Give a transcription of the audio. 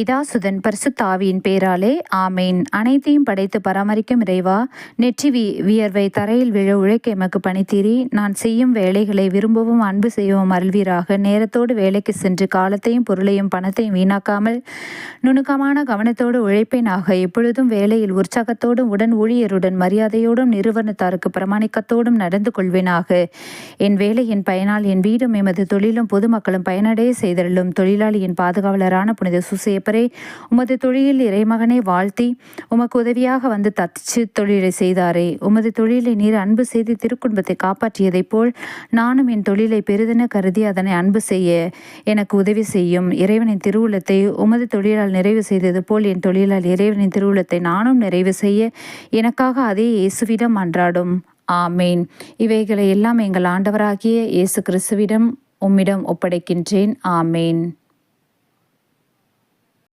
பிதாசுதன் பரிசுத்த ஆவியின் பேராலே ஆமேன். அனைத்தையும் படைத்து பராமரிக்கும் இறைவா, நெற்றி வியர்வை தரையில் விழ உழைக்க எமக்கு பணித்தீரி. நான் செய்யும் வேலைகளை விரும்பவும் அன்பு செய்யவும் அருள்வீராக. நேரத்தோடு வேலைக்கு சென்று காலத்தையும் பொருளையும் பணத்தையும் வீணாக்காமல் நுணுக்கமான கவனத்தோடு உழைப்பேனாக. எப்பொழுதும் வேலையில் உற்சாகத்தோடும் உடன் ஊழியருடன் மரியாதையோடும் நிறுவனத்தாருக்கு பிரமாணிக்கத்தோடும் நடந்து கொள்வேனாக. என் வேலையின் பயனால் என் வீடும் எமது தொழிலும் பொதுமக்களும் பயனடைய செய்தருளும். தொழிலாளியின் பாதுகாவலரான புனித சூசையப்பரே, உமது தொழிலில் இறைமகனை வாழ்த்தி உமக்கு உதவியாக வந்து தச்சு தொழிலை செய்தாரே. உமது தொழிலை நீர் அன்பு செய்து திருக்குடும்பத்தை காப்பாற்றியதைப் போல் நானும் என் தொழிலை பெரிதென கருதி அதனை அன்பு செய்ய எனக்கு உதவி செய்யும். இறைவனின் திருவுளத்தை உமது தொழிலால் நிறைவு செய்தது போல் என் தொழிலால் இறைவனின் திருவுளத்தை நானும் நிறைவு செய்ய எனக்காக அதே இயேசுவிடம் அன்றாடும். ஆமேன். இவைகளை எல்லாம் எங்கள் ஆண்டவராகிய இயேசு கிறிஸ்துவிடம் உம்மிடம் ஒப்படைக்கின்றேன். ஆமேன்.